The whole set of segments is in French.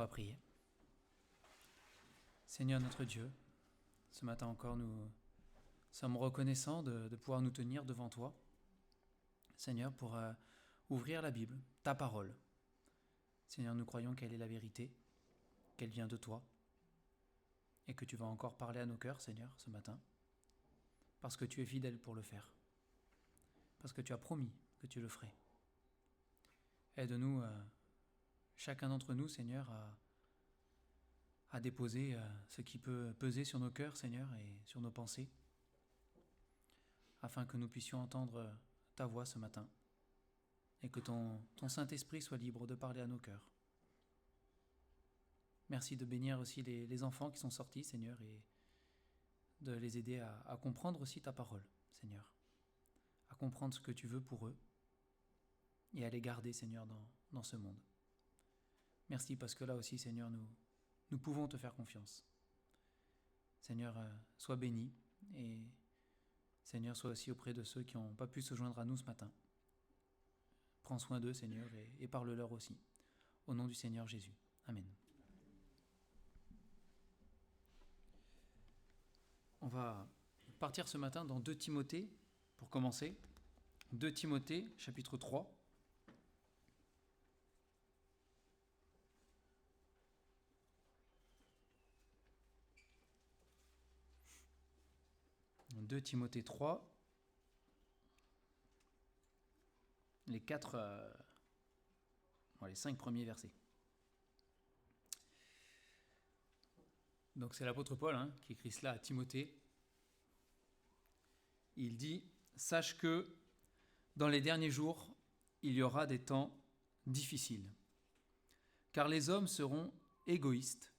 va prier. Seigneur notre Dieu, ce matin encore nous sommes reconnaissants de pouvoir nous tenir devant toi. Seigneur, pour ouvrir la Bible, ta parole. Seigneur, nous croyons qu'elle est la vérité, qu'elle vient de toi, et que tu vas encore parler à nos cœurs, Seigneur, ce matin, parce que tu es fidèle pour le faire, parce que tu as promis que tu le ferais. Aide-nous, chacun d'entre nous, Seigneur, à déposer ce qui peut peser sur nos cœurs, Seigneur, et sur nos pensées, afin que nous puissions entendre ta voix ce matin, et que ton Saint-Esprit soit libre de parler à nos cœurs. Merci de bénir aussi les enfants qui sont sortis, Seigneur, et de les aider à comprendre aussi ta parole, Seigneur, à comprendre ce que tu veux pour eux, et à les garder, Seigneur, dans ce monde. Merci parce que là aussi, Seigneur, nous pouvons te faire confiance. Seigneur, sois béni, et Seigneur, sois aussi auprès de ceux qui n'ont pas pu se joindre à nous ce matin. Prends soin d'eux, Seigneur, et parle-leur aussi. Au nom du Seigneur Jésus. Amen. On va partir ce matin dans 2 Timothée, pour commencer. 2 Timothée, chapitre 3. « 2 Timothée 3, les 5 premiers versets. Donc c'est l'apôtre Paul qui écrit cela à Timothée. Il dit « Sache que dans les derniers jours, il y aura des temps difficiles, car les hommes seront égoïstes,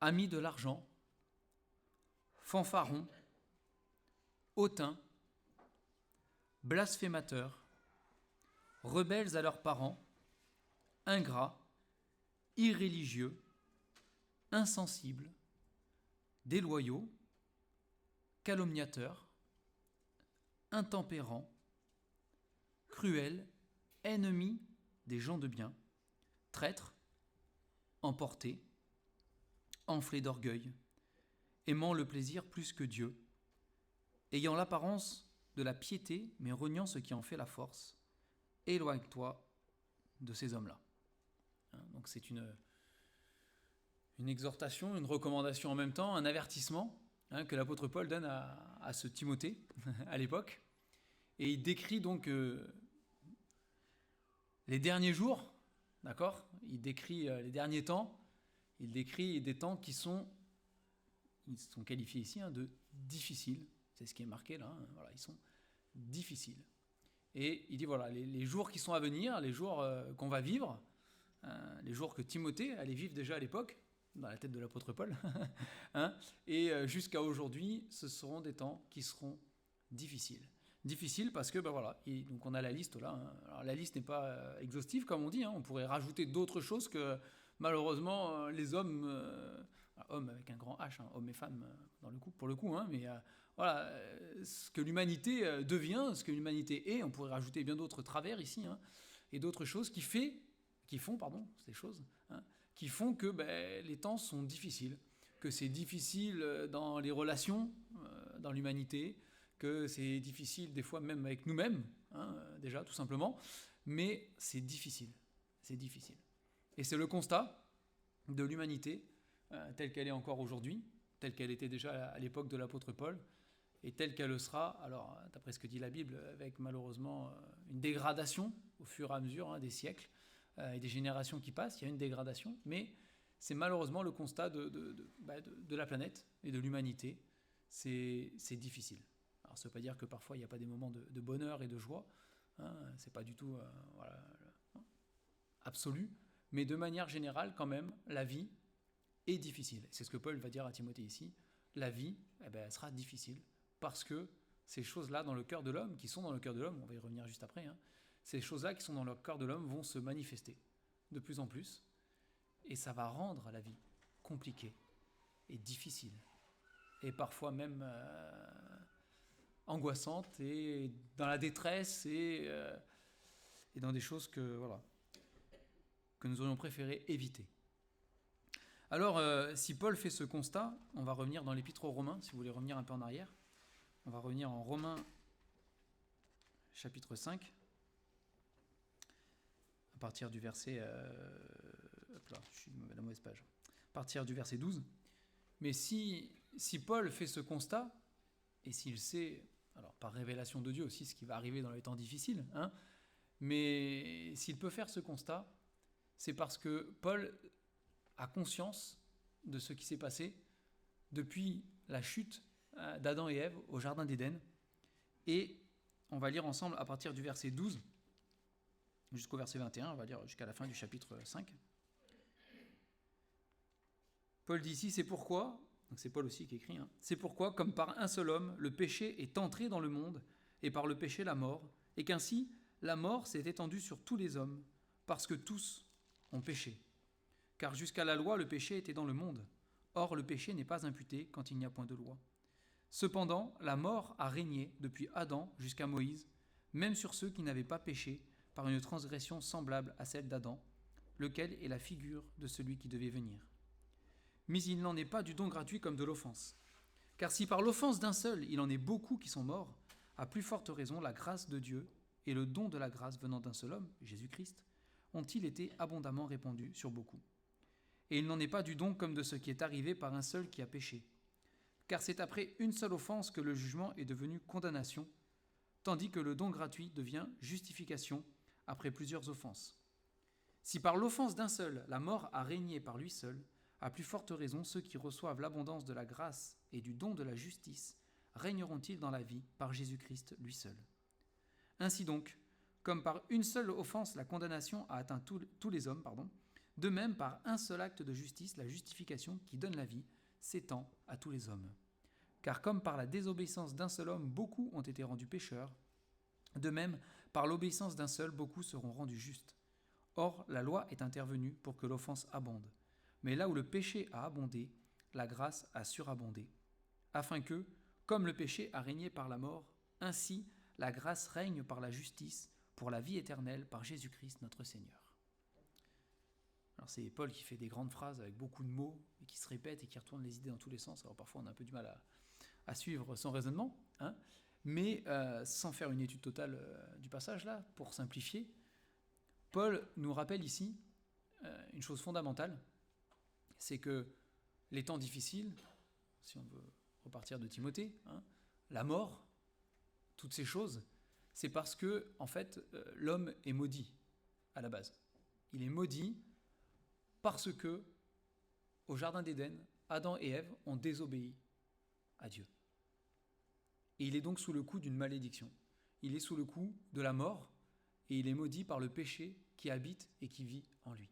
amis de l'argent, fanfarons, hautains, blasphémateurs, rebelles à leurs parents, ingrats, irréligieux, insensibles, déloyaux, calomniateurs, intempérants, cruels, ennemis des gens de bien, traîtres, emportés, enflés d'orgueil, aimant le plaisir plus que Dieu, ayant l'apparence de la piété, mais reniant ce qui en fait la force. Éloigne-toi de ces hommes-là. » Donc c'est une exhortation, une recommandation en même temps, un avertissement que l'apôtre Paul donne à ce Timothée à l'époque. Et il décrit donc les derniers jours, d'accord ? Il décrit les derniers temps, il décrit des temps ils sont qualifiés ici de difficiles. C'est ce qui est marqué là, voilà, ils sont difficiles. Et il dit voilà, les jours qui sont à venir, les jours qu'on va vivre, les jours que Timothée allait vivre déjà à l'époque, dans la tête de l'apôtre Paul, et jusqu'à aujourd'hui, ce seront des temps qui seront difficiles. Difficiles parce que, voilà, donc on a la liste là. Alors la liste n'est pas exhaustive, comme on dit, on pourrait rajouter d'autres choses que, malheureusement, les hommes, hommes avec un grand H, hommes et femmes pour le coup, mais voilà, ce que l'humanité devient, ce que l'humanité est, on pourrait rajouter bien d'autres travers ici, et d'autres choses qui font que les temps sont difficiles, que c'est difficile dans les relations, dans l'humanité, que c'est difficile des fois même avec nous-mêmes, déjà tout simplement, mais c'est difficile. Et c'est le constat de l'humanité telle qu'elle est encore aujourd'hui, telle qu'elle était déjà à l'époque de l'apôtre Paul, et telle qu'elle le sera, alors d'après ce que dit la Bible, avec malheureusement une dégradation au fur et à mesure des siècles, et des générations qui passent, il y a une dégradation, mais c'est malheureusement le constat de la planète et de l'humanité. C'est difficile. Alors ça ne veut pas dire que parfois il n'y a pas des moments de bonheur et de joie, c'est pas du tout absolu, mais de manière générale quand même, la vie est difficile. C'est ce que Paul va dire à Timothée ici, la vie elle sera difficile, parce que ces choses-là dans le cœur de l'homme, qui sont dans le cœur de l'homme, on va y revenir juste après, ces choses-là qui sont dans le cœur de l'homme vont se manifester de plus en plus, et ça va rendre la vie compliquée et difficile, et parfois même angoissante, et dans la détresse, et dans des choses que nous aurions préféré éviter. Alors, si Paul fait ce constat, on va revenir dans l'Épître aux Romains, si vous voulez revenir un peu en arrière. On va revenir en Romains, chapitre 5, à partir du verset... hop là, je suis à la mauvaise page. À partir du verset 12. Mais si Paul fait ce constat, et s'il sait, alors par révélation de Dieu aussi, ce qui va arriver dans les temps difficiles, hein, mais s'il peut faire ce constat, c'est parce que Paul a conscience de ce qui s'est passé depuis la chute d'Adam et Ève au Jardin d'Éden. Et on va lire ensemble à partir du verset 12 jusqu'au verset 21, on va lire jusqu'à la fin du chapitre 5. Paul dit ici, c'est pourquoi, donc c'est Paul aussi qui écrit, hein, c'est pourquoi, comme par un seul homme, le péché est entré dans le monde, et par le péché la mort, et qu'ainsi la mort s'est étendue sur tous les hommes, parce que tous ont péché. Car jusqu'à la loi, le péché était dans le monde. Or, le péché n'est pas imputé quand il n'y a point de loi. Cependant, la mort a régné depuis Adam jusqu'à Moïse, même sur ceux qui n'avaient pas péché, par une transgression semblable à celle d'Adam, lequel est la figure de celui qui devait venir. Mais il n'en est pas du don gratuit comme de l'offense. Car si par l'offense d'un seul, il en est beaucoup qui sont morts, à plus forte raison, la grâce de Dieu et le don de la grâce venant d'un seul homme, Jésus-Christ, ont-ils été abondamment répandus sur beaucoup. Et il n'en est pas du don comme de ce qui est arrivé par un seul qui a péché. Car c'est après une seule offense que le jugement est devenu condamnation, tandis que le don gratuit devient justification après plusieurs offenses. Si par l'offense d'un seul, la mort a régné par lui seul, à plus forte raison, ceux qui reçoivent l'abondance de la grâce et du don de la justice régneront-ils dans la vie par Jésus-Christ lui seul. Ainsi donc, comme par une seule offense la condamnation a atteint tous les hommes, de même par un seul acte de justice, la justification qui donne la vie s'étend à tous les hommes. Car comme par la désobéissance d'un seul homme, beaucoup ont été rendus pécheurs, de même, par l'obéissance d'un seul, beaucoup seront rendus justes. Or, la loi est intervenue pour que l'offense abonde. Mais là où le péché a abondé, la grâce a surabondé, afin que, comme le péché a régné par la mort, ainsi la grâce règne par la justice, pour la vie éternelle, par Jésus-Christ notre Seigneur. Alors c'est Paul qui fait des grandes phrases avec beaucoup de mots, et qui se répètent et qui retournent les idées dans tous les sens. Alors parfois on a un peu du mal à suivre son raisonnement, hein, mais sans faire une étude totale du passage là, pour simplifier, Paul nous rappelle ici une chose fondamentale, c'est que les temps difficiles, si on veut repartir de Timothée, hein, la mort, toutes ces choses, c'est parce que en fait l'homme est maudit à la base. Il est maudit parce que au Jardin d'Éden, Adam et Ève ont désobéi à Dieu. Et il est donc sous le coup d'une malédiction. Il est sous le coup de la mort et il est maudit par le péché qui habite et qui vit en lui.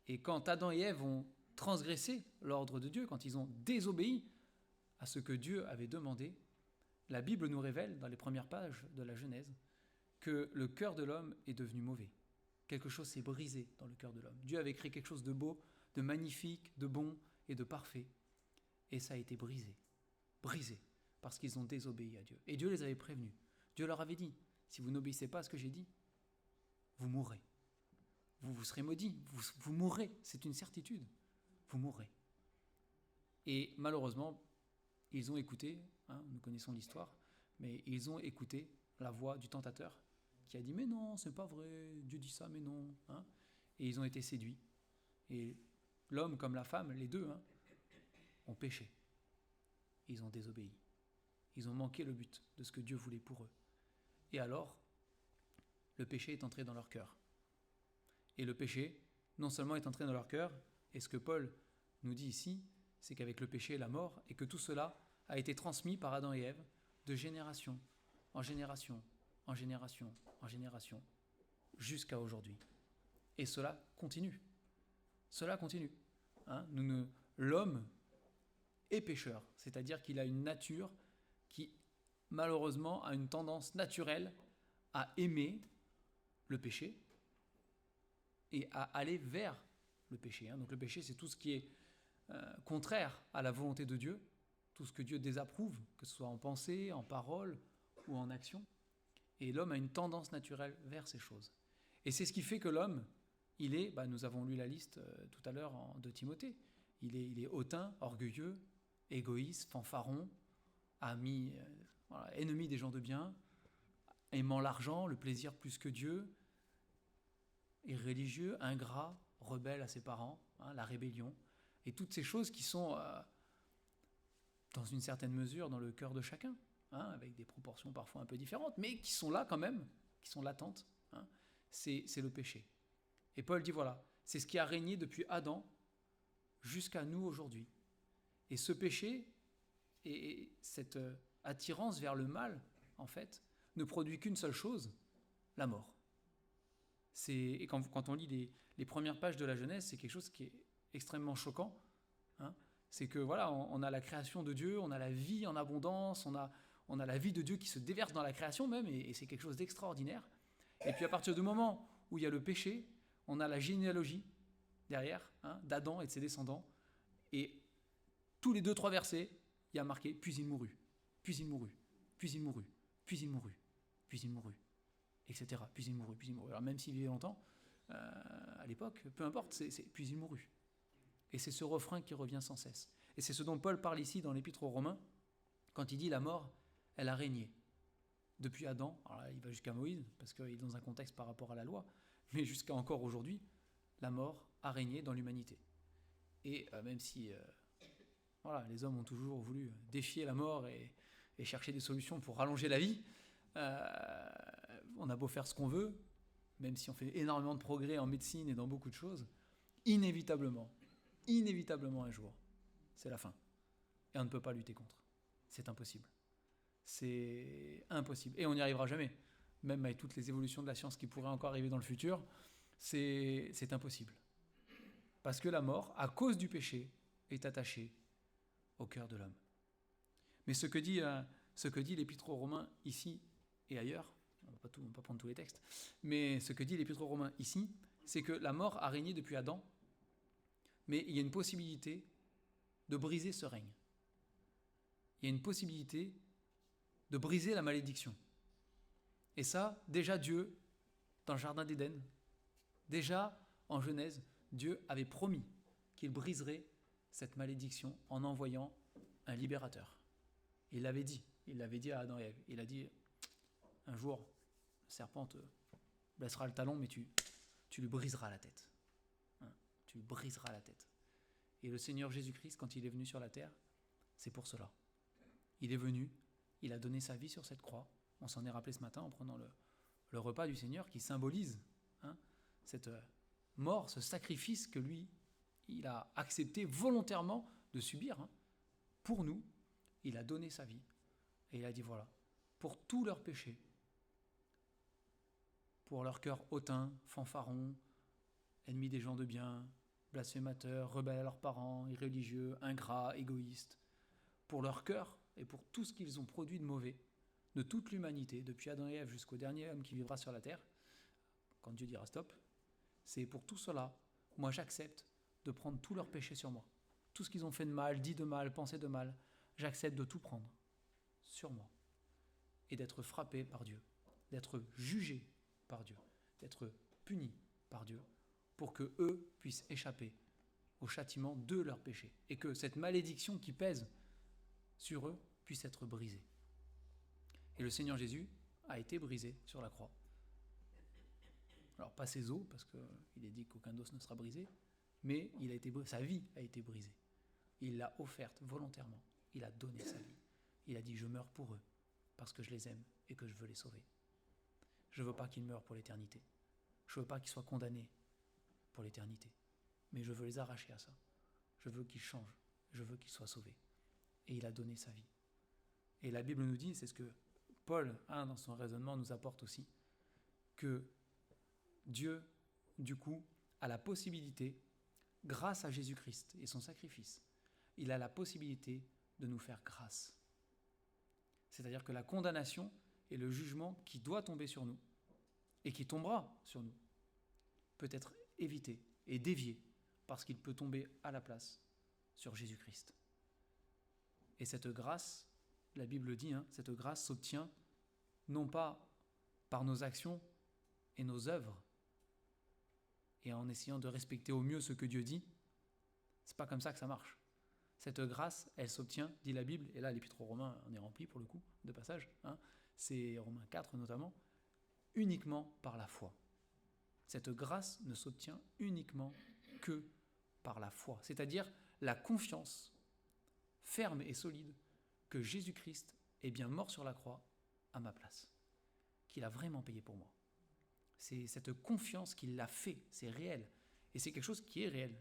Et quand Adam et Ève ont transgressé l'ordre de Dieu, quand ils ont désobéi à ce que Dieu avait demandé, la Bible nous révèle, dans les premières pages de la Genèse, que le cœur de l'homme est devenu mauvais. Quelque chose s'est brisé dans le cœur de l'homme. Dieu avait créé quelque chose de beau, de magnifique, de bon et de parfait. Et ça a été brisé. Brisé. Parce qu'ils ont désobéi à Dieu. Et Dieu les avait prévenus. Dieu leur avait dit, si vous n'obéissez pas à ce que j'ai dit, vous mourrez. Vous serez maudits, vous mourrez. C'est une certitude. Vous mourrez. Et malheureusement, ils ont écouté, hein, nous connaissons l'histoire, mais ils ont écouté la voix du tentateur qui a dit « Mais non, c'est pas vrai, Dieu dit ça, mais non. Hein » Et ils ont été séduits. Et l'homme comme la femme, les deux, hein, ont péché. Ils ont désobéi. Ils ont manqué le but de ce que Dieu voulait pour eux. Et alors, le péché est entré dans leur cœur. Et le péché, non seulement est entré dans leur cœur, et ce que Paul nous dit ici, c'est qu'avec le péché et la mort, et que tout cela a été transmis par Adam et Ève de génération en génération, en génération, en génération, jusqu'à aujourd'hui. Et cela continue. Cela continue. Hein, l'homme est pécheur, c'est-à-dire qu'il a une nature qui, malheureusement, a une tendance naturelle à aimer le péché et à aller vers le péché. Hein. Donc le péché, c'est tout ce qui est contraire à la volonté de Dieu, tout ce que Dieu désapprouve, que ce soit en pensée, en parole ou en action. Et l'homme a une tendance naturelle vers ces choses. Et c'est ce qui fait que l'homme nous avons lu la liste tout à l'heure de Timothée, il est hautain, orgueilleux, égoïste, fanfaron, ennemi des gens de bien, aimant l'argent, le plaisir plus que Dieu, irréligieux, ingrat, rebelle à ses parents, la rébellion, et toutes ces choses qui sont, dans une certaine mesure, dans le cœur de chacun, avec des proportions parfois un peu différentes, mais qui sont là quand même, qui sont latentes, c'est le péché. Et Paul dit voilà, c'est ce qui a régné depuis Adam jusqu'à nous aujourd'hui. Et ce péché et cette attirance vers le mal, en fait, ne produit qu'une seule chose, la mort. Et quand on lit les premières pages de la Genèse, c'est quelque chose qui est extrêmement choquant. C'est que voilà, on a la création de Dieu, on a la vie en abondance, on a la vie de Dieu qui se déverse dans la création même, et c'est quelque chose d'extraordinaire. Et puis à partir du moment où il y a le péché, on a la généalogie derrière, d'Adam et de ses descendants, et tous les 2-3 versets, il y a marqué « puis il mourut, puis il mourut, puis il mourut, puis il mourut, puis il mourut », etc. Puis il mourut, puis il mourut. Alors même s'il vivait longtemps, à l'époque, peu importe, c'est « puis il mourut ». Et c'est ce refrain qui revient sans cesse. Et c'est ce dont Paul parle ici dans l'Épître aux Romains, quand il dit « la mort, elle a régné ». Depuis Adam, alors là, il va jusqu'à Moïse, parce qu'il est dans un contexte par rapport à la loi, mais jusqu'à encore aujourd'hui, la mort a régné dans l'humanité. Et même si les hommes ont toujours voulu défier la mort et chercher des solutions pour rallonger la vie, on a beau faire ce qu'on veut, même si on fait énormément de progrès en médecine et dans beaucoup de choses, inévitablement un jour, c'est la fin. Et on ne peut pas lutter contre. C'est impossible. C'est impossible. Et on n'y arrivera jamais. Même avec toutes les évolutions de la science qui pourraient encore arriver dans le futur, c'est impossible. Parce que la mort, à cause du péché, est attachée au cœur de l'homme. Mais ce que dit l'Épître aux Romains ici et ailleurs, on ne va pas prendre tous les textes, mais ce que dit l'Épître aux Romains ici, c'est que la mort a régné depuis Adam, mais il y a une possibilité de briser ce règne. Il y a une possibilité de briser la malédiction. Et ça, déjà Dieu, dans le jardin d'Éden, déjà en Genèse, Dieu avait promis qu'il briserait cette malédiction en envoyant un libérateur. Il l'avait dit à Adam et Ève. Il a dit, un jour, le serpent te blessera le talon, mais tu lui briseras la tête. Tu lui briseras la tête. Et le Seigneur Jésus-Christ, quand il est venu sur la terre, c'est pour cela. Il est venu, il a donné sa vie sur cette croix. On s'en est rappelé ce matin en prenant le repas du Seigneur qui symbolise cette mort, ce sacrifice que lui, il a accepté volontairement de subir. Pour nous, il a donné sa vie. Et il a dit voilà, pour tous leurs péchés, pour leur cœur hautain, fanfaron, ennemis des gens de bien, blasphémateurs, rebelles à leurs parents, irréligieux, ingrats, égoïstes, pour leur cœur et pour tout ce qu'ils ont produit de mauvais, de toute l'humanité, depuis Adam et Ève jusqu'au dernier homme qui vivra sur la terre, quand Dieu dira stop, c'est pour tout cela, moi j'accepte de prendre tous leurs péchés sur moi. Tout ce qu'ils ont fait de mal, dit de mal, pensé de mal, j'accepte de tout prendre sur moi et d'être frappé par Dieu, d'être jugé par Dieu, d'être puni par Dieu, pour que eux puissent échapper au châtiment de leurs péchés et que cette malédiction qui pèse sur eux puisse être brisée. Et le Seigneur Jésus a été brisé sur la croix. Alors pas ses os, parce qu'il est dit qu'aucun os ne sera brisé, mais sa vie a été brisée. Il l'a offerte volontairement. Il a donné sa vie. Il a dit « Je meurs pour eux, parce que je les aime et que je veux les sauver. Je ne veux pas qu'ils meurent pour l'éternité. Je ne veux pas qu'ils soient condamnés pour l'éternité. Mais je veux les arracher à ça. Je veux qu'ils changent. Je veux qu'ils soient sauvés. » Et il a donné sa vie. Et la Bible nous dit, c'est ce que Paul, dans son raisonnement, nous apporte aussi, que Dieu, du coup, a la possibilité, grâce à Jésus-Christ et son sacrifice, il a la possibilité de nous faire grâce. C'est-à-dire que la condamnation et le jugement qui doit tomber sur nous, et qui tombera sur nous, peut être évité et dévié, parce qu'il peut tomber à la place sur Jésus-Christ. Et cette grâce, la Bible dit, cette grâce s'obtient non pas par nos actions et nos œuvres et en essayant de respecter au mieux ce que Dieu dit, c'est pas comme ça que ça marche. Cette grâce, elle s'obtient, dit la Bible, et là l'épître aux Romains en est rempli pour le coup, de passage, c'est Romains 4 notamment, uniquement par la foi. Cette grâce ne s'obtient uniquement que par la foi, c'est-à-dire la confiance ferme et solide que Jésus-Christ est bien mort sur la croix à ma place, qu'il a vraiment payé pour moi. C'est cette confiance qu'il l'a fait, c'est réel. Et c'est quelque chose qui est réel.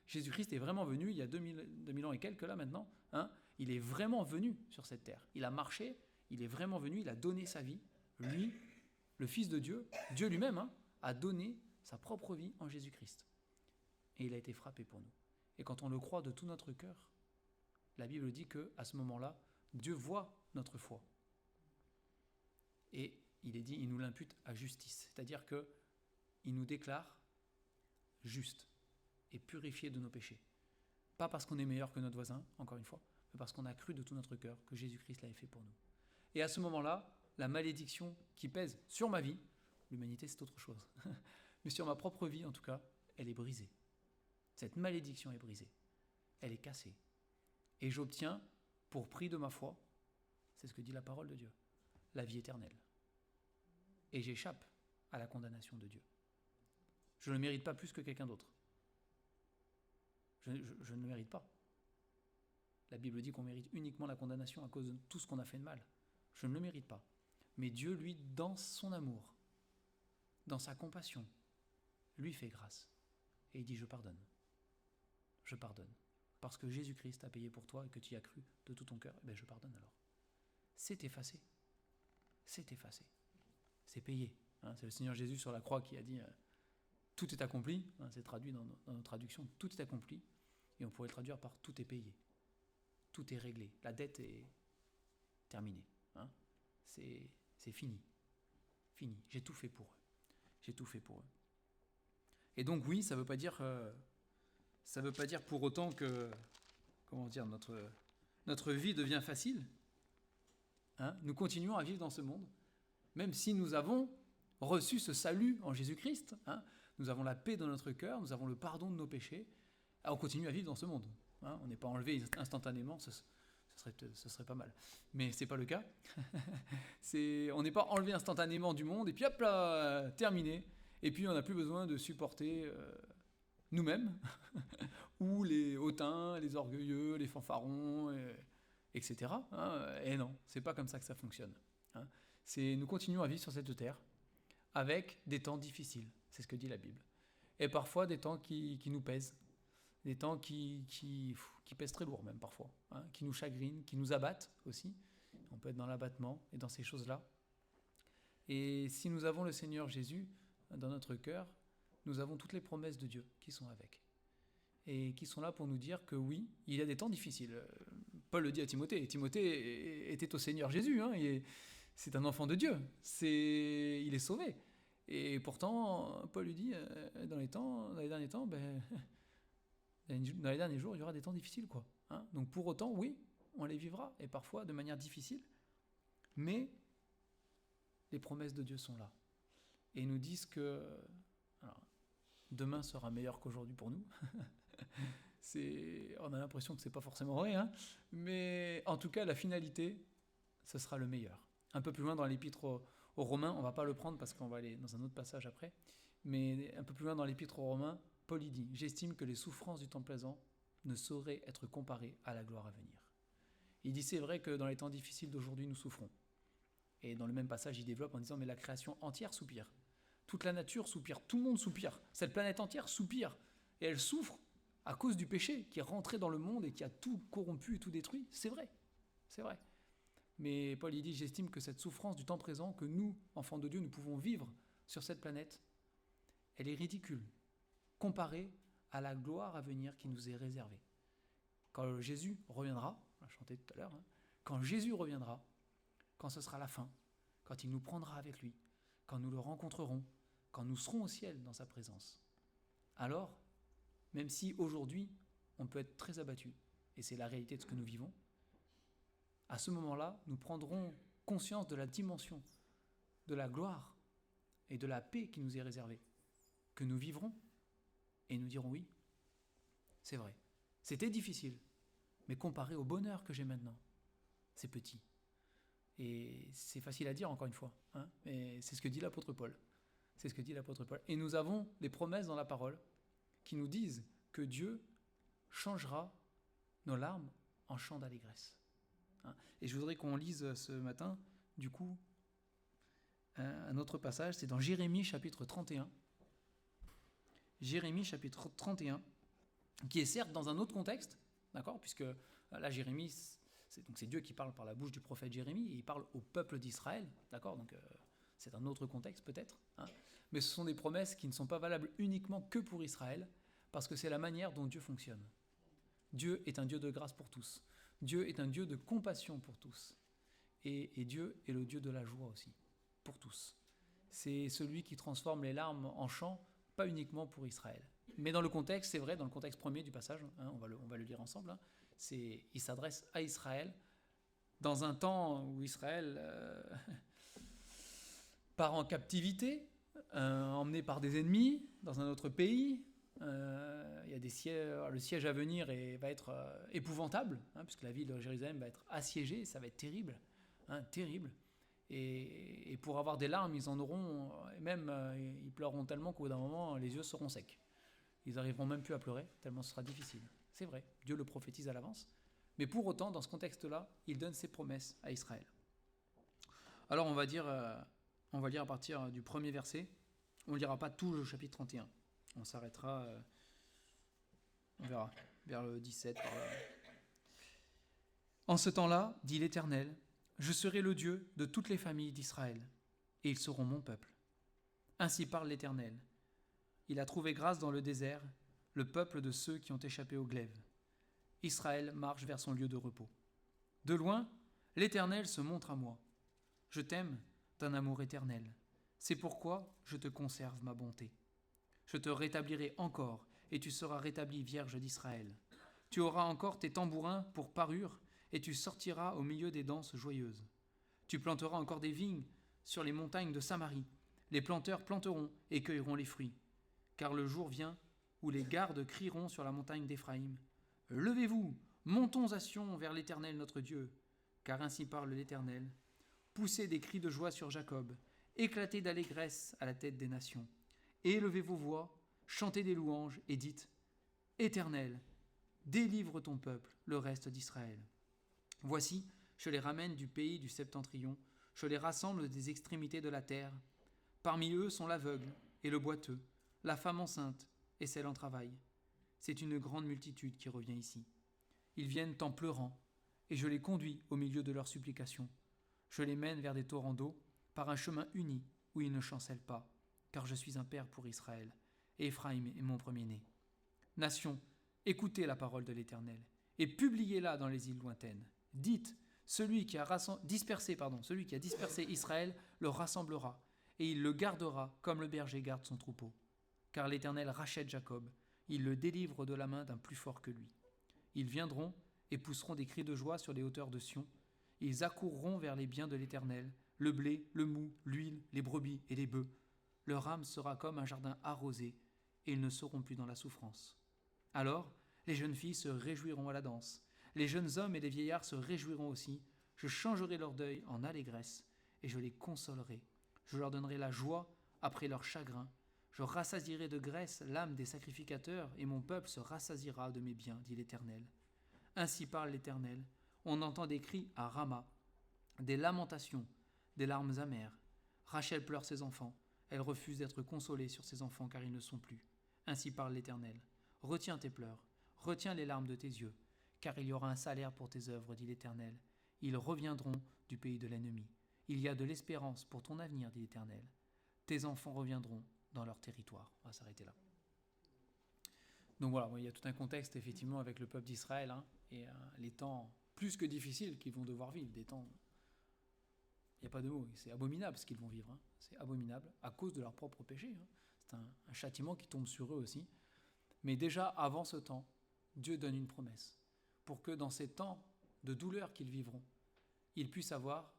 Jésus-Christ est vraiment venu, il y a 2000 ans et quelques là maintenant, il est vraiment venu sur cette terre. Il a marché, il est vraiment venu, il a donné sa vie. Lui, le Fils de Dieu, Dieu lui-même, a donné sa propre vie en Jésus-Christ. Et il a été frappé pour nous. Et quand on le croit de tout notre cœur, la Bible dit qu'à ce moment-là, Dieu voit notre foi. Et il est dit, il nous l'impute à justice. C'est-à-dire qu'il nous déclare juste et purifié de nos péchés. Pas parce qu'on est meilleur que notre voisin, encore une fois, mais parce qu'on a cru de tout notre cœur que Jésus-Christ l'avait fait pour nous. Et à ce moment-là, la malédiction qui pèse sur ma vie, l'humanité c'est autre chose, mais sur ma propre vie en tout cas, elle est brisée. Cette malédiction est brisée. Elle est cassée. Et j'obtiens, pour prix de ma foi, c'est ce que dit la parole de Dieu, la vie éternelle. Et j'échappe à la condamnation de Dieu. Je ne mérite pas plus que quelqu'un d'autre. Je ne le mérite pas. La Bible dit qu'on mérite uniquement la condamnation à cause de tout ce qu'on a fait de mal. Je ne le mérite pas. Mais Dieu, lui, dans son amour, dans sa compassion, lui fait grâce. Et il dit, je pardonne. Je pardonne. Parce que Jésus-Christ a payé pour toi et que tu y as cru de tout ton cœur, eh bien je pardonne alors. C'est effacé. C'est effacé. C'est payé. C'est le Seigneur Jésus sur la croix qui a dit tout est accompli. C'est traduit dans nos traductions. Tout est accompli. Et on pourrait le traduire par tout est payé. Tout est réglé. La dette est terminée. C'est fini. Fini. J'ai tout fait pour eux. J'ai tout fait pour eux. Et donc oui, ça veut pas dire pour autant que notre vie devient facile. Nous continuons à vivre dans ce monde, même si nous avons reçu ce salut en Jésus-Christ. Nous avons la paix dans notre cœur, nous avons le pardon de nos péchés. On continue à vivre dans ce monde. On n'est pas enlevé instantanément, ce serait pas mal. Mais c'est pas le cas. On n'est pas enlevé instantanément du monde et puis hop là, terminé. Et puis on n'a plus besoin de supporter nous-mêmes ou les hautains, les orgueilleux, les fanfarons, etc. Et non, c'est pas comme ça que ça fonctionne. Nous continuons à vivre sur cette terre avec des temps difficiles, c'est ce que dit la Bible. Et parfois des temps qui nous pèsent, des temps qui pèsent très lourd même parfois, qui nous chagrinent, qui nous abattent aussi. On peut être dans l'abattement et dans ces choses-là. Et si nous avons le Seigneur Jésus dans notre cœur, nous avons toutes les promesses de Dieu qui sont avec. Et qui sont là pour nous dire que oui, il y a des temps difficiles. Paul le dit à Timothée. Timothée était au Seigneur Jésus. C'est un enfant de Dieu. Il est sauvé. Et pourtant, Paul lui dit, dans les derniers temps, dans les derniers jours, il y aura des temps difficiles, quoi. Donc pour autant, oui, on les vivra, et parfois de manière difficile. Mais les promesses de Dieu sont là. Et ils nous disent que demain sera meilleur qu'aujourd'hui pour nous. On a l'impression que c'est pas forcément vrai, mais en tout cas, la finalité, ce sera le meilleur. Un peu plus loin dans l'épître aux Romains, on va pas le prendre parce qu'on va aller dans un autre passage après, mais un peu plus loin dans l'épître aux Romains, Paul y dit « J'estime que les souffrances du temps présent ne sauraient être comparées à la gloire à venir. » Il dit « C'est vrai que dans les temps difficiles d'aujourd'hui, nous souffrons. » Et dans le même passage, il développe en disant « Mais la création entière soupire. Toute la nature soupire, tout le monde soupire. Cette planète entière soupire. Et elle souffre à cause du péché qui est rentré dans le monde et qui a tout corrompu et tout détruit. C'est vrai. C'est vrai. Mais Paul il dit, j'estime que cette souffrance du temps présent, que nous, enfants de Dieu, nous pouvons vivre sur cette planète, elle est ridicule, comparée à la gloire à venir qui nous est réservée. Quand Jésus reviendra, on l'a chanté tout à l'heure, quand Jésus reviendra, quand ce sera la fin, quand il nous prendra avec lui, quand nous le rencontrerons, quand nous serons au ciel dans sa présence, alors, même si aujourd'hui, on peut être très abattu, et c'est la réalité de ce que nous vivons, à ce moment-là, nous prendrons conscience de la dimension, de la gloire et de la paix qui nous est réservée, que nous vivrons Et nous dirons oui, c'est vrai. C'était difficile, mais comparé au bonheur que j'ai maintenant, c'est petit. Et c'est facile à dire encore une fois, hein, mais c'est ce que dit l'apôtre Paul. C'est ce que dit l'apôtre Paul. Et nous avons des promesses dans la parole qui nous disent que Dieu changera nos larmes en chants d'allégresse. Hein. Et je voudrais qu'on lise ce matin, du coup, un autre passage, c'est dans Jérémie chapitre 31. Jérémie chapitre 31, qui est certes dans un autre contexte, d'accord, puisque là Jérémie, c'est Dieu qui parle par la bouche du prophète Jérémie, et il parle au peuple d'Israël, d'accord, donc c'est un autre contexte peut-être, hein, mais ce sont des promesses qui ne sont pas valables uniquement que pour Israël, parce que c'est la manière dont Dieu fonctionne. Dieu est un Dieu de grâce pour tous. Dieu est un Dieu de compassion pour tous. Et Dieu est le Dieu de la joie aussi, pour tous. C'est celui qui transforme les larmes en chants, pas uniquement pour Israël. Mais dans le contexte, c'est vrai, dans le contexte premier du passage, hein, on va le lire ensemble, hein, il s'adresse à Israël dans un temps où Israël part en captivité, emmené par des ennemis dans un autre pays. Il y a le siège à venir va être épouvantable, hein, puisque la ville de Jérusalem va être assiégée, ça va être terrible, hein, terrible. Et pour avoir des larmes, ils en auront, et même ils pleureront tellement qu'au bout d'un moment, les yeux seront secs. Ils n'arriveront même plus à pleurer, tellement ce sera difficile. C'est vrai, Dieu le prophétise à l'avance. Mais pour autant, dans ce contexte-là, il donne ses promesses à Israël. Alors on va lire à partir du premier verset. On ne lira pas tout le chapitre 31. On s'arrêtera, on verra, vers le 17. Par là. En ce temps-là, dit l'Éternel, je serai le Dieu de toutes les familles d'Israël, et ils seront mon peuple. Ainsi parle l'Éternel. Il a trouvé grâce dans le désert, le peuple de ceux qui ont échappé au glaive. Israël marche vers son lieu de repos. De loin, l'Éternel se montre à moi. Je t'aime d'un amour éternel. C'est pourquoi je te conserve ma bonté. Je te rétablirai encore, et tu seras rétabli vierge d'Israël. Tu auras encore tes tambourins pour parure, et tu sortiras au milieu des danses joyeuses. Tu planteras encore des vignes sur les montagnes de Samarie. Les planteurs planteront et cueilleront les fruits. Car le jour vient où les gardes crieront sur la montagne d'Éphraïm. Levez-vous, montons à Sion vers l'Éternel notre Dieu. Car ainsi parle l'Éternel. Poussez des cris de joie sur Jacob, éclatez d'allégresse à la tête des nations. Élevez vos voix, chantez des louanges et dites « Éternel, délivre ton peuple, le reste d'Israël. Voici, je les ramène du pays du septentrion, je les rassemble des extrémités de la terre. Parmi eux sont l'aveugle et le boiteux, la femme enceinte et celle en travail. C'est une grande multitude qui revient ici. Ils viennent en pleurant, et je les conduis au milieu de leurs supplications. Je les mène vers des torrents d'eau, par un chemin uni où ils ne chancellent pas, car je suis un père pour Israël, et Éphraïm est mon premier-né. Nations, écoutez la parole de l'Éternel, et publiez-la dans les îles lointaines. Dites, celui qui a dispersé Israël le rassemblera, et il le gardera comme le berger garde son troupeau. Car l'Éternel rachète Jacob, il le délivre de la main d'un plus fort que lui. Ils viendront et pousseront des cris de joie sur les hauteurs de Sion. Ils accourront vers les biens de l'Éternel, le blé, le mou, l'huile, les brebis et les bœufs. Leur âme sera comme un jardin arrosé, et ils ne seront plus dans la souffrance. Alors, les jeunes filles se réjouiront à la danse. Les jeunes hommes et les vieillards se réjouiront aussi. Je changerai leur deuil en allégresse, et je les consolerai. Je leur donnerai la joie après leur chagrin. Je rassasierai de graisse l'âme des sacrificateurs, et mon peuple se rassasiera de mes biens, dit l'Éternel. Ainsi parle l'Éternel. On entend des cris à Rama, des lamentations, des larmes amères. Rachel pleure ses enfants. Elle refuse d'être consolée sur ses enfants, car ils ne sont plus. Ainsi parle l'Éternel. Retiens tes pleurs, retiens les larmes de tes yeux, car il y aura un salaire pour tes œuvres, dit l'Éternel. Ils reviendront du pays de l'ennemi. Il y a de l'espérance pour ton avenir, dit l'Éternel. Tes enfants reviendront dans leur territoire. On va s'arrêter là. Donc voilà, il y a tout un contexte effectivement avec le peuple d'Israël, hein, et les temps plus que difficiles qu'ils vont devoir vivre, des temps, il n'y a pas de mots, c'est abominable ce qu'ils vont vivre, hein. C'est abominable à cause de leur propre péché, hein. C'est un châtiment qui tombe sur eux aussi. Mais déjà avant ce temps, Dieu donne une promesse pour que dans ces temps de douleur qu'ils vivront, ils puissent avoir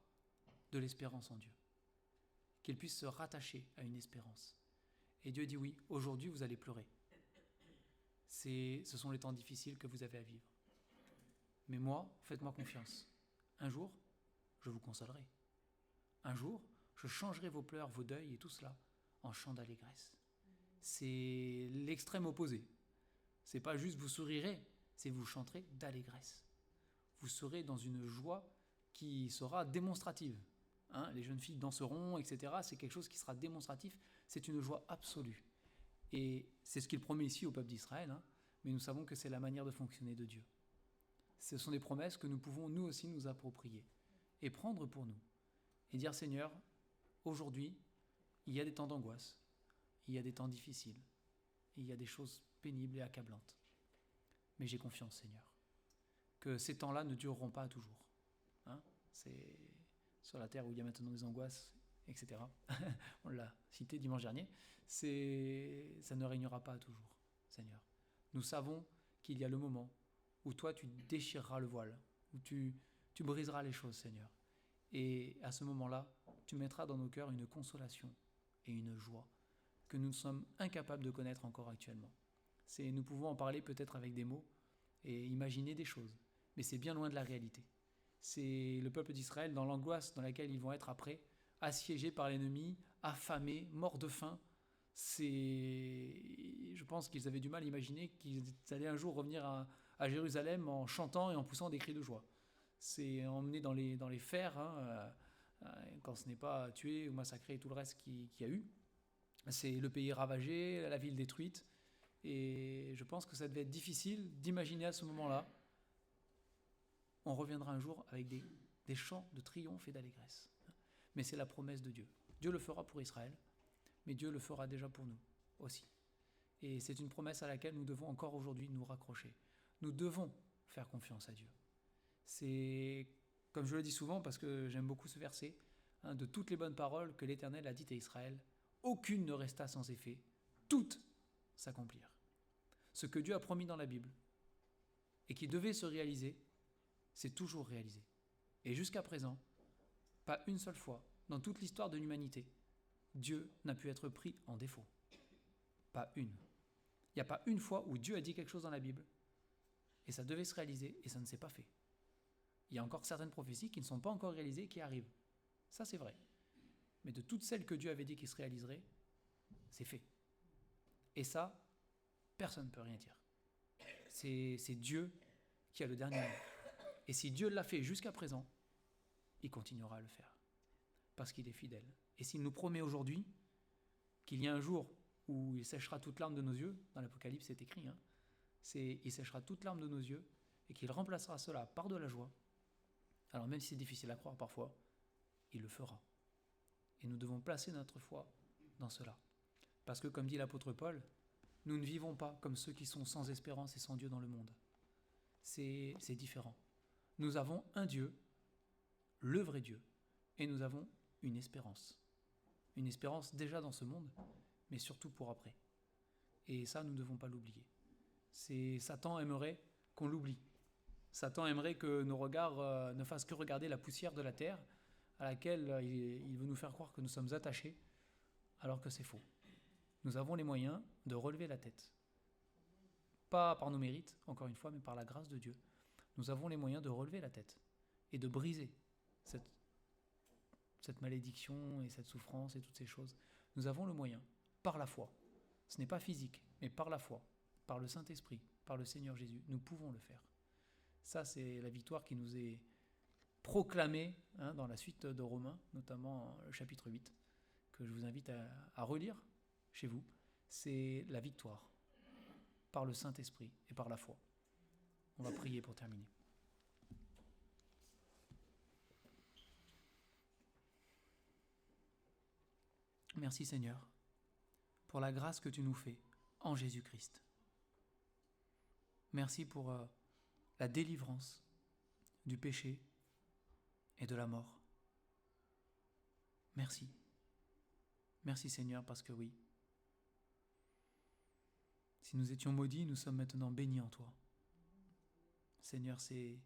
de l'espérance en Dieu, qu'ils puissent se rattacher à une espérance. Et Dieu dit oui, aujourd'hui vous allez pleurer. Ce sont les temps difficiles que vous avez à vivre. Mais moi, faites-moi confiance. Un jour, je vous consolerai. Un jour, je changerai vos pleurs, vos deuils et tout cela en chants d'allégresse. C'est l'extrême opposé. C'est pas juste vous sourirez, c'est vous chanterez d'allégresse. Vous serez dans une joie qui sera démonstrative. Les jeunes filles danseront, etc. C'est quelque chose qui sera démonstratif. C'est une joie absolue. Et c'est ce qu'il promet ici au peuple d'Israël. Mais nous savons que c'est la manière de fonctionner de Dieu. Ce sont des promesses que nous pouvons nous aussi nous approprier et prendre pour nous. Et dire, Seigneur, aujourd'hui, il y a des temps d'angoisse, il y a des temps difficiles, il y a des choses pénibles et accablantes. Mais j'ai confiance, Seigneur, que ces temps-là ne dureront pas toujours. C'est sur la terre où il y a maintenant des angoisses, etc. On l'a cité dimanche dernier. Ça ne régnera pas toujours, Seigneur. Nous savons qu'il y a le moment où toi, tu déchireras le voile, où tu briseras les choses, Seigneur. Et à ce moment-là, tu mettras dans nos cœurs une consolation et une joie que nous sommes incapables de connaître encore actuellement. Nous pouvons en parler peut-être avec des mots et imaginer des choses, mais c'est bien loin de la réalité. C'est le peuple d'Israël dans l'angoisse dans laquelle ils vont être après, assiégés par l'ennemi, affamés, morts de faim. Je pense qu'ils avaient du mal à imaginer qu'ils allaient un jour revenir à Jérusalem en chantant et en poussant des cris de joie. C'est emmené dans les fers, quand ce n'est pas tué ou massacré et tout le reste qu'il y a eu. C'est le pays ravagé, la ville détruite. Et je pense que ça devait être difficile d'imaginer à ce moment-là, on reviendra un jour avec des chants de triomphe et d'allégresse. Mais c'est la promesse de Dieu. Dieu le fera pour Israël, mais Dieu le fera déjà pour nous aussi. Et c'est une promesse à laquelle nous devons encore aujourd'hui nous raccrocher. Nous devons faire confiance à Dieu. C'est, comme je le dis souvent, parce que j'aime beaucoup ce verset, de toutes les bonnes paroles que l'Éternel a dites à Israël, aucune ne resta sans effet, toutes s'accomplirent. Ce que Dieu a promis dans la Bible et qui devait se réaliser, c'est toujours réalisé. Et jusqu'à présent, pas une seule fois, dans toute l'histoire de l'humanité, Dieu n'a pu être pris en défaut. Pas une. Il n'y a pas une fois où Dieu a dit quelque chose dans la Bible et ça devait se réaliser et ça ne s'est pas fait. Il y a encore certaines prophéties qui ne sont pas encore réalisées et qui arrivent. Ça, c'est vrai. Mais de toutes celles que Dieu avait dit qui se réaliseraient, c'est fait. Et ça, personne ne peut rien dire. C'est Dieu qui a le dernier mot. Et si Dieu l'a fait jusqu'à présent, il continuera à le faire. Parce qu'il est fidèle. Et s'il nous promet aujourd'hui qu'il y a un jour où il séchera toute larme de nos yeux, dans l'Apocalypse c'est écrit, il séchera toute larme de nos yeux et qu'il remplacera cela par de la joie, alors même si c'est difficile à croire parfois, il le fera. Et nous devons placer notre foi dans cela. Parce que comme dit l'apôtre Paul, nous ne vivons pas comme ceux qui sont sans espérance et sans Dieu dans le monde. C'est différent. Nous avons un Dieu, le vrai Dieu, et nous avons une espérance. Une espérance déjà dans ce monde, mais surtout pour après. Et ça, nous ne devons pas l'oublier. Satan aimerait qu'on l'oublie. Satan aimerait que nos regards ne fassent que regarder la poussière de la terre, à laquelle il veut nous faire croire que nous sommes attachés, alors que c'est faux. Nous avons les moyens de relever la tête. Pas par nos mérites, encore une fois, mais par la grâce de Dieu. Nous avons les moyens de relever la tête et de briser cette malédiction et cette souffrance et toutes ces choses. Nous avons le moyen, par la foi. Ce n'est pas physique, mais par la foi, par le Saint-Esprit, par le Seigneur Jésus. Nous pouvons le faire. Ça, c'est la victoire qui nous est proclamée dans la suite de Romains, notamment le chapitre 8, que je vous invite à relire chez vous. C'est la victoire par le Saint-Esprit et par la foi. On va prier pour terminer. Merci Seigneur pour la grâce que tu nous fais en Jésus-Christ. Merci pour la délivrance du péché et de la mort. Merci. Merci Seigneur parce que oui, si nous étions maudits, nous sommes maintenant bénis en toi. Seigneur, c'est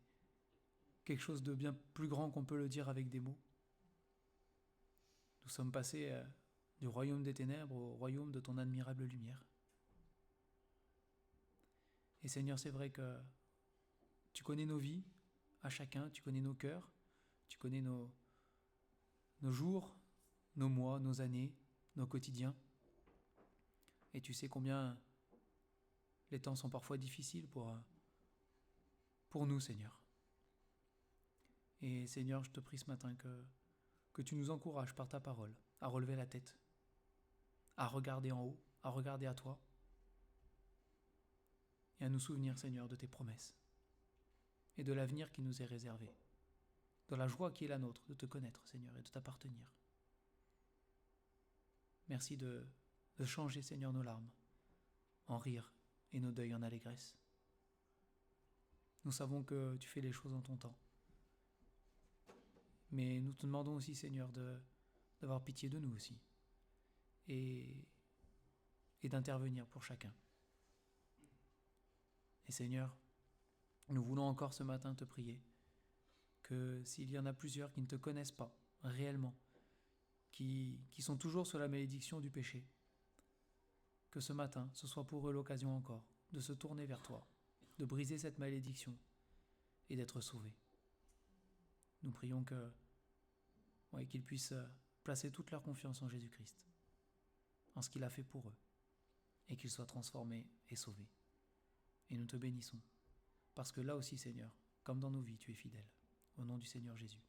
quelque chose de bien plus grand qu'on peut le dire avec des mots. Nous sommes passés du royaume des ténèbres au royaume de ton admirable lumière. Et Seigneur, c'est vrai que tu connais nos vies à chacun, tu connais nos cœurs, tu connais nos jours, nos mois, nos années, nos quotidiens. Et tu sais combien les temps sont parfois difficiles pour nous, Seigneur. Et Seigneur, je te prie ce matin que tu nous encourages par ta parole à relever la tête, à regarder en haut, à regarder à toi, et à nous souvenir, Seigneur, de tes promesses et de l'avenir qui nous est réservé, de la joie qui est la nôtre de te connaître, Seigneur, et de t'appartenir. Merci de changer, Seigneur, nos larmes en rire et nos deuils en allégresse. Nous savons que tu fais les choses en ton temps. Mais nous te demandons aussi, Seigneur, d'avoir pitié de nous aussi et d'intervenir pour chacun. Et Seigneur, nous voulons encore ce matin te prier que s'il y en a plusieurs qui ne te connaissent pas réellement, qui sont toujours sous la malédiction du péché, que ce matin, ce soit pour eux l'occasion encore de se tourner vers toi, de briser cette malédiction et d'être sauvés. Nous prions qu'ils puissent placer toute leur confiance en Jésus-Christ, en ce qu'il a fait pour eux, et qu'ils soient transformés et sauvés. Et nous te bénissons, parce que là aussi, Seigneur, comme dans nos vies, tu es fidèle. Au nom du Seigneur Jésus.